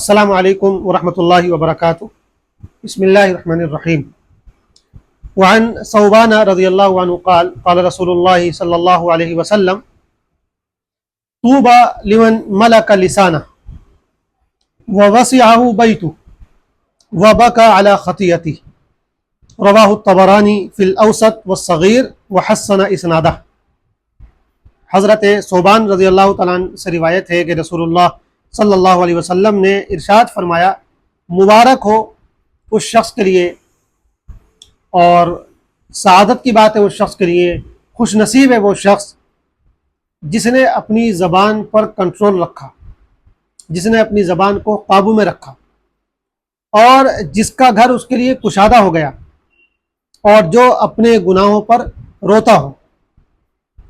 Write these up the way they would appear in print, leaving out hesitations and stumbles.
السلام علیکم ورحمۃ اللہ وبرکاتہ۔ بسم اللہ الرحمن الرحیم۔ وعن ثوبان رضی اللہ عنہ قال قال رسول اللہ صلی اللہ علیہ وسلم طوبى لمن ملك لسانه ووسعه بيته وبكى على خطيئته رواہ الطبرانی فی الاوسط والصغیر وحسن اسنادہ۔ حضرت ثوبان رضی اللہ تعالیٰ عنہ سے روایت ہے کہ رسول اللہ صلی اللہ علیہ وسلم نے ارشاد فرمایا، مبارک ہو اس شخص کے لیے اور سعادت کی بات ہے اس شخص کے لیے، خوش نصیب ہے وہ شخص جس نے اپنی زبان پر کنٹرول رکھا، جس نے اپنی زبان کو قابو میں رکھا اور جس کا گھر اس کے لیے کشادہ ہو گیا، اور جو اپنے گناہوں پر روتا ہو۔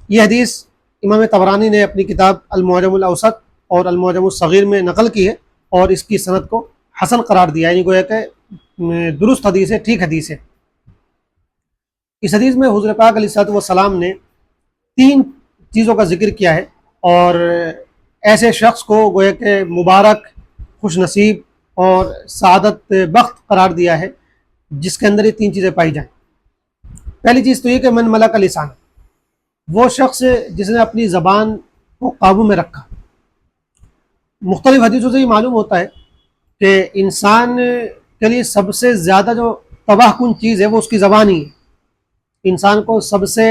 یہ حدیث امام طبرانی نے اپنی کتاب المعجم الاوسط اور المعجم الصغیر میں نقل کی ہے اور اس کی سند کو حسن قرار دیا، یعنی گویا کہ درست حدیث ہے، ٹھیک حدیث ہے۔ اس حدیث میں حضور پاک علیہ الصلوۃ والسلام نے 3 چیزوں کا ذکر کیا ہے اور ایسے شخص کو گویا کہ مبارک، خوش نصیب اور سعادت بخت قرار دیا ہے جس کے اندر یہ 3 چیزیں پائی جائیں۔ پہلی چیز تو یہ کہ من ملک لسان، وہ شخص جس نے اپنی زبان کو قابو میں رکھا۔ مختلف حدیثوں سے یہ معلوم ہوتا ہے کہ انسان کے لیے سب سے زیادہ جو تباہ کن چیز ہے وہ اس کی زبان ہی ہے۔ انسان کو سب سے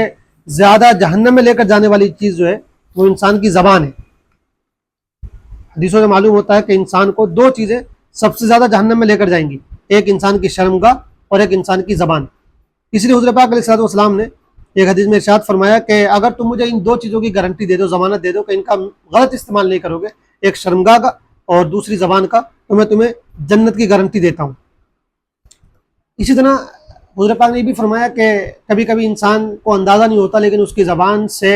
زیادہ جہنم میں لے کر جانے والی چیز جو ہے وہ انسان کی زبان ہے۔ حدیثوں سے معلوم ہوتا ہے کہ انسان کو 2 چیزیں سب سے زیادہ جہنم میں لے کر جائیں گی، ایک انسان کی شرمگاہ اور ایک انسان کی زبان۔ اس لیے حضور پاک علیہ الصلوۃ والسلام نے ایک حدیث میں ارشاد فرمایا کہ اگر تم مجھے ان 2 چیزوں کی گارنٹی دے دو، ضمانت دے دو کہ ان کا غلط استعمال نہیں کرو گے، ایک شرمگاہ کا اور دوسری زبان کا، تو میں تمہیں جنت کی گارنٹی دیتا ہوں۔ اسی طرح حضور پاک نے یہ بھی فرمایا کہ کبھی کبھی انسان کو اندازہ نہیں ہوتا لیکن اس کی زبان سے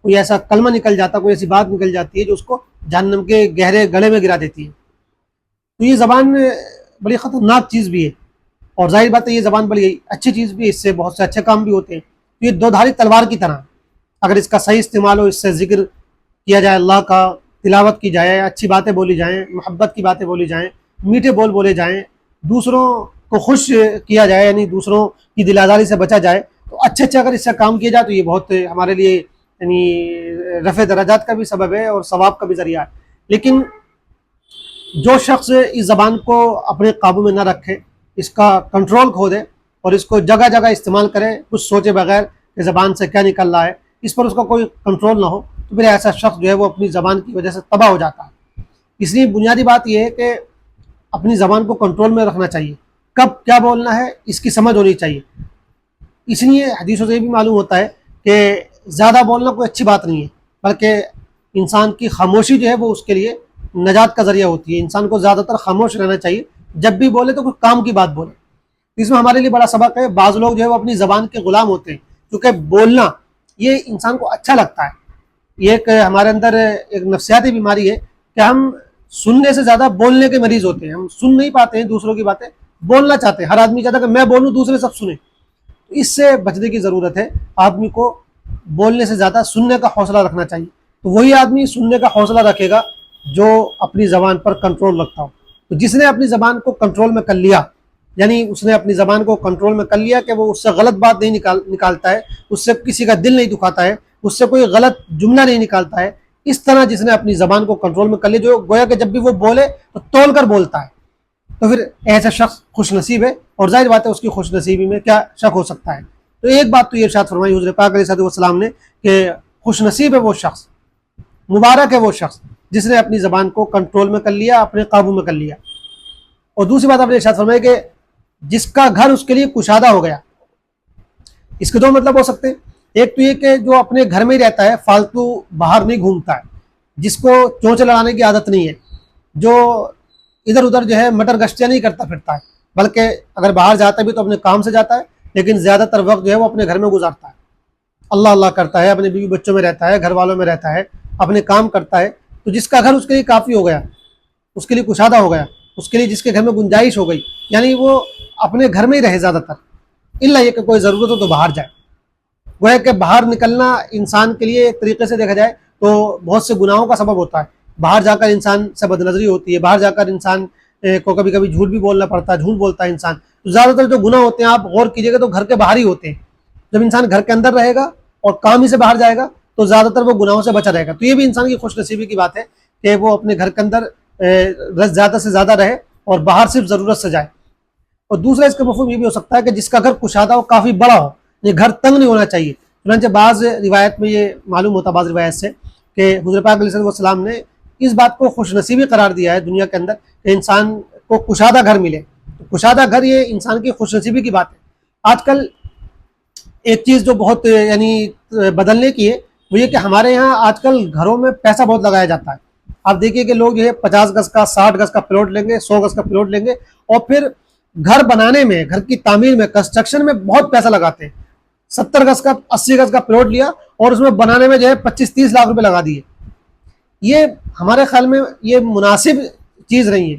کوئی ایسا کلمہ نکل جاتا، کوئی ایسی بات نکل جاتی ہے جو اس کو جہنم کے گہرے گڑھے میں گرا دیتی ہے۔ تو یہ زبان بڑی خطرناک چیز بھی ہے اور ظاہر بات ہے یہ زبان بڑی اچھی چیز بھی ہے، اس سے بہت سے اچھے کام بھی ہوتے ہیں۔ تو یہ 2 دھاری تلوار کی طرح، اگر اس کا صحیح استعمال ہو، اس سے ذکر کیا جائے اللہ کا، تلاوت کی جائے، اچھی باتیں بولی جائیں، محبت کی باتیں بولی جائیں، میٹھے بول بولے جائیں، دوسروں کو خوش کیا جائے، یعنی دوسروں کی دل آزاری سے بچا جائے، تو اچھے اگر اس سے کام کیا جائے تو یہ بہت ہمارے لیے یعنی رفع درجات کا بھی سبب ہے اور ثواب کا بھی ذریعہ ہے۔ لیکن جو شخص اس زبان کو اپنے قابو میں نہ رکھے، اس کا کنٹرول کھو دے اور اس کو جگہ جگہ استعمال کرے کچھ سوچے بغیر کہ زبان سے کیا نکل رہا ہے، اس پر اس کا کوئی کنٹرول نہ ہو، تو پھر ایسا شخص جو ہے وہ اپنی زبان کی وجہ سے تباہ ہو جاتا ہے۔ اس لیے بنیادی بات یہ ہے کہ اپنی زبان کو کنٹرول میں رکھنا چاہیے، کب کیا بولنا ہے اس کی سمجھ ہونی چاہیے۔ اس لیے حدیثوں سے یہ بھی معلوم ہوتا ہے کہ زیادہ بولنا کوئی اچھی بات نہیں ہے، بلکہ انسان کی خاموشی جو ہے وہ اس کے لیے نجات کا ذریعہ ہوتی ہے۔ انسان کو زیادہ تر خاموش رہنا چاہیے، جب بھی بولے تو کوئی کام کی بات بولے۔ اس میں ہمارے لیے بڑا سبق ہے، بعض لوگ جو ہے وہ اپنی زبان کے غلام ہوتے ہیں، کیونکہ بولنا یہ انسان کو اچھا لگتا ہے۔ یہ ایک ہمارے اندر ایک نفسیاتی بیماری ہے کہ ہم سننے سے زیادہ بولنے کے مریض ہوتے ہیں، ہم سن نہیں پاتے ہیں دوسروں کی باتیں، بولنا چاہتے ہیں۔ ہر آدمی چاہتا ہے کہ میں بولوں دوسرے سب سنیں، تو اس سے بچنے کی ضرورت ہے۔ آدمی کو بولنے سے زیادہ سننے کا حوصلہ رکھنا چاہیے، تو وہی آدمی سننے کا حوصلہ رکھے گا جو اپنی زبان پر کنٹرول رکھتا ہو۔ تو جس نے اپنی زبان کو کنٹرول میں کر لیا، یعنی اس نے اپنی زبان کو کنٹرول میں کر لیا کہ وہ اس سے غلط بات نہیں نکالتا ہے، اس سے کسی کا دل نہیں دکھاتا ہے، اس سے کوئی غلط جملہ نہیں نکالتا ہے، اس طرح جس نے اپنی زبان کو کنٹرول میں کر لیا، جو گویا کہ جب بھی وہ بولے تو تول کر بولتا ہے، تو پھر ایسا شخص خوش نصیب ہے، اور ظاہر بات ہے اس کی خوش نصیبی میں کیا شک ہو سکتا ہے۔ تو ایک بات تو یہ ارشاد فرمائی حضور پاک علیہ الصلوۃ والسلام نے کہ خوش نصیب ہے وہ شخص، مبارک ہے وہ شخص جس نے اپنی زبان کو کنٹرول میں کر لیا، اپنے قابو میں کر لیا۔ اور دوسری بات آپ نے ارشاد فرمائی کہ جس کا گھر اس کے لیے کشادہ ہو گیا۔ اس کے 2 مطلب ہو سکتے ہیں، ایک تو یہ کہ جو اپنے گھر میں ہی رہتا ہے، فالتو باہر نہیں گھومتا ہے، جس کو چونچ لڑانے کی عادت نہیں ہے، جو ادھر ادھر جو ہے مٹر گشتیاں نہیں کرتا پھرتا ہے، بلکہ اگر باہر جاتا بھی تو اپنے کام سے جاتا ہے، لیکن زیادہ تر وقت جو ہے وہ اپنے گھر میں گزارتا ہے، اللہ اللہ کرتا ہے، اپنے بیوی بچوں میں رہتا ہے، گھر والوں میں رہتا ہے، اپنے کام کرتا ہے، تو جس کا گھر اس کے لیے کافی ہو گیا، اس کے لیے کشادہ ہو گیا، اس کے لیے جس کے گھر میں گنجائش ہو گئی، یعنی وہ اپنے گھر میں ہی رہے زیادہ تر، الا یہ کہ کوئی ضرورت ہو تو باہر جائے۔ وہ ہے کہ باہر نکلنا انسان کے لیے ایک طریقے سے دیکھا جائے تو بہت سے گناہوں کا سبب ہوتا ہے۔ باہر جا کر انسان سے بد نظری ہوتی ہے، باہر جا کر انسان کو کبھی کبھی جھوٹ بھی بولنا پڑتا ہے، جھوٹ بولتا ہے انسان. تو زیادہ تر جو گناہ ہوتے ہیں آپ غور کیجیے گا تو گھر کے باہر ہی ہوتے ہیں. جب انسان گھر کے اندر رہے گا اور کام ہی سے باہر جائے گا تو زیادہ تر وہ گناہوں سے بچا رہے گا. تو یہ بھی انسان کی خوش نصیبی کی بات ہے کہ وہ اپنے گھر کے اندر زیادہ سے زیادہ رہے اور باہر صرف ضرورت سے جائے. اور دوسرا اس کا مفہوم یہ بھی ہو سکتا ہے کہ جس کا گھر کشادہ ہو، کافی بڑا ہو، یہ گھر تنگ نہیں ہونا چاہیے. چنانچہ بعض روایت میں یہ معلوم ہوتا، بعض روایت سے، کہ حضور پاک علیہ السلام نے اس بات کو خوش نصیبی قرار دیا ہے دنیا کے اندر کہ انسان کو کشادہ گھر ملے. تو کشادہ گھر یہ انسان کی خوش نصیبی کی بات ہے. آج کل ایک چیز جو بہت یعنی بدلنے کی ہے وہ یہ کہ ہمارے یہاں آج کل گھروں میں پیسہ بہت لگایا جاتا ہے. آپ دیکھیے کہ لوگ جو ہے 50 گز کا 60 گز کا پلاٹ لیں گے، 100 گز کا پلاٹ لیں گے اور پھر گھر بنانے میں، گھر کی تعمیر میں، کنسٹرکشن میں بہت پیسہ لگاتے ہیں. 70 گز کا 80 گز کا پلاٹ لیا اور اس میں بنانے میں جو ہے 25-30 لاکھ روپے لگا دیے. یہ ہمارے خیال میں یہ مناسب چیز نہیں ہے.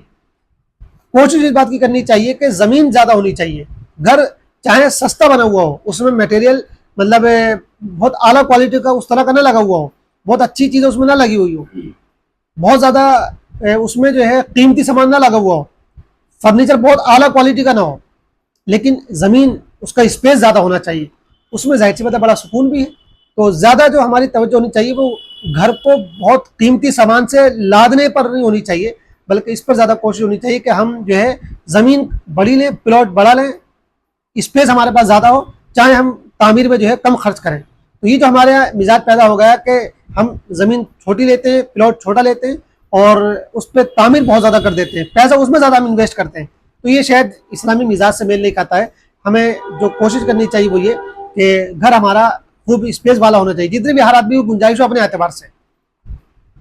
کوشش اس بات کی کرنی چاہیے کہ زمین زیادہ ہونی چاہیے. گھر چاہے سستا بنا ہوا ہو، اس میں میٹیریل مطلب بہت اعلیٰ کوالٹی کا اس طرح کا نہ لگا ہوا ہو، بہت اچھی چیزیں اس میں نہ لگی ہوئی ہو، بہت زیادہ اس میں جو ہے قیمتی سامان نہ لگا ہوا ہو، فرنیچر بہت اعلیٰ کوالٹی کا نہ ہو، لیکن زمین اس کا اسپیس زیادہ ہونا چاہیے. اس میں ظاہر سی بات ہے بڑا سکون بھی ہے. تو زیادہ جو ہماری توجہ ہونی چاہیے وہ گھر کو بہت قیمتی سامان سے لادنے پر نہیں ہونی چاہیے، بلکہ اس پر زیادہ کوشش ہونی چاہیے کہ ہم جو ہے زمین بڑی لیں، پلاٹ بڑا لیں، اسپیس ہمارے پاس زیادہ ہو، چاہے ہم تعمیر میں جو ہے کم خرچ کریں. تو یہ جو ہمارے یہاں مزاج پیدا ہو گیا کہ ہم زمین چھوٹی لیتے ہیں، پلاٹ چھوٹا لیتے ہیں اور اس پہ تعمیر بہت زیادہ کر دیتے ہیں، پیسہ اس میں زیادہ ہم انویسٹ کرتے ہیں. تو یہ شاید اسلامی مزاج سے میل نہیں کھاتا ہے. ہمیں جو کوشش کرنی چاہیے وہ یہ کہ گھر ہمارا خوب اسپیس والا ہونا چاہیے، جتنے بھی ہر آدمی کی گنجائش ہو اپنے اعتبار سے.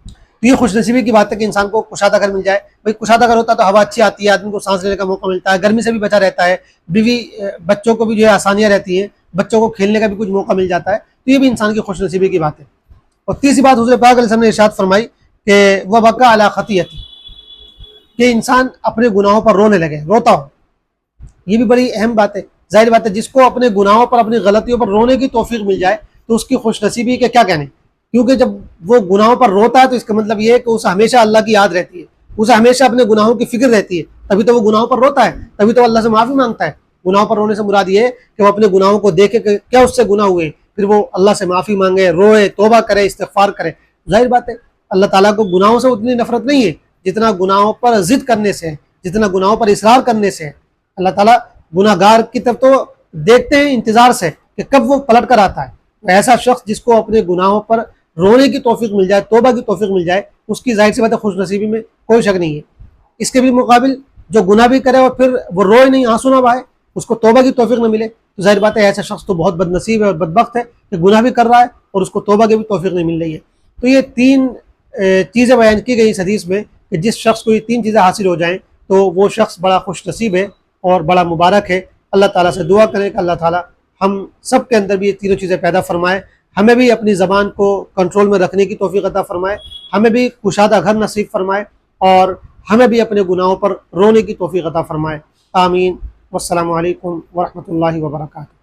تو یہ خوش نصیبی کی بات ہے کہ انسان کو کشادہ گھر مل جائے. بھائی کشادہ گھر ہوتا ہے تو ہوا اچھی آتی ہے، آدمی کو سانس لینے کا موقع ملتا ہے، گرمی سے بھی بچا رہتا ہے، بیوی بچوں کو بھی جو ہے آسانیاں رہتی ہیں، بچوں کو کھیلنے کا بھی کچھ موقع مل جاتا ہے. تو یہ بھی انسان کی خوش نصیبی کی بات ہے. اور تیسری بات حضور پاک علیہ السلام نے ارشاد فرمائی کہ وہ بقا علی خطیئتی، کہ انسان اپنے گناہوں پر رونے لگے، روتا ہو. یہ بھی بڑی اہم بات ہے. ظاہر بات ہے جس کو اپنے گناہوں پر، اپنی غلطیوں پر رونے کی توفیق مل جائے تو اس کی خوش نصیبی کے کیا کہنے. کیونکہ جب وہ گناہوں پر روتا ہے تو اس کا مطلب یہ ہے کہ اسے ہمیشہ اللہ کی یاد رہتی ہے، اسے ہمیشہ اپنے گناہوں کی فکر رہتی ہے، تبھی تو وہ گناہوں پر روتا ہے، تبھی تو اللہ سے معافی مانگتا ہے. گناہوں پر رونے سے مراد یہ ہے کہ وہ اپنے گناہوں کو دیکھے کہ کیا اس سے گناہ ہوئے، پھر وہ اللہ سے معافی مانگے، روئے، توبہ کرے، استغفار کرے. ظاہر بات ہے اللہ تعالیٰ کو گناہوں سے اتنی نفرت نہیں ہے جتنا گناہوں پر ضد کرنے سے، جتنا گناہوں پر اصرار کرنے سے. اللہ تعالیٰ گناہ گار کی طرف تو دیکھتے ہیں انتظار سے کہ کب وہ پلٹ کر آتا ہے. ایسا شخص جس کو اپنے گناہوں پر رونے کی توفیق مل جائے، توبہ کی توفیق مل جائے، اس کی ظاہر سی بات ہے خوش نصیبی میں کوئی شک نہیں ہے. اس کے بھی مقابل جو گناہ بھی کرے اور پھر وہ روئے نہیں، آنسو نہ بہائے، اس کو توبہ کی توفیق نہ ملے، تو ظاہر بات ہے ایسا شخص تو بہت بد نصیب ہے اور بدبخت ہے کہ گناہ بھی کر رہا ہے اور اس کو توبہ کی بھی توفیق نہیں مل رہی ہے. تو یہ تین چیزیں بیان کی گئی اس حدیث میں کہ جس شخص کو یہ تین چیزیں حاصل ہو جائیں تو وہ شخص بڑا خوش نصیب ہے اور بڑا مبارک ہے. اللہ تعالیٰ سے دعا کریں کہ اللہ تعالیٰ ہم سب کے اندر بھی یہ تینوں چیزیں پیدا فرمائے، ہمیں بھی اپنی زبان کو کنٹرول میں رکھنے کی توفیق عطا فرمائے، ہمیں بھی کشادہ گھر نصیب فرمائے اور ہمیں بھی اپنے گناہوں پر رونے کی توفیق عطا فرمائے. آمین. والسلام علیکم ورحمۃ اللہ وبرکاتہ.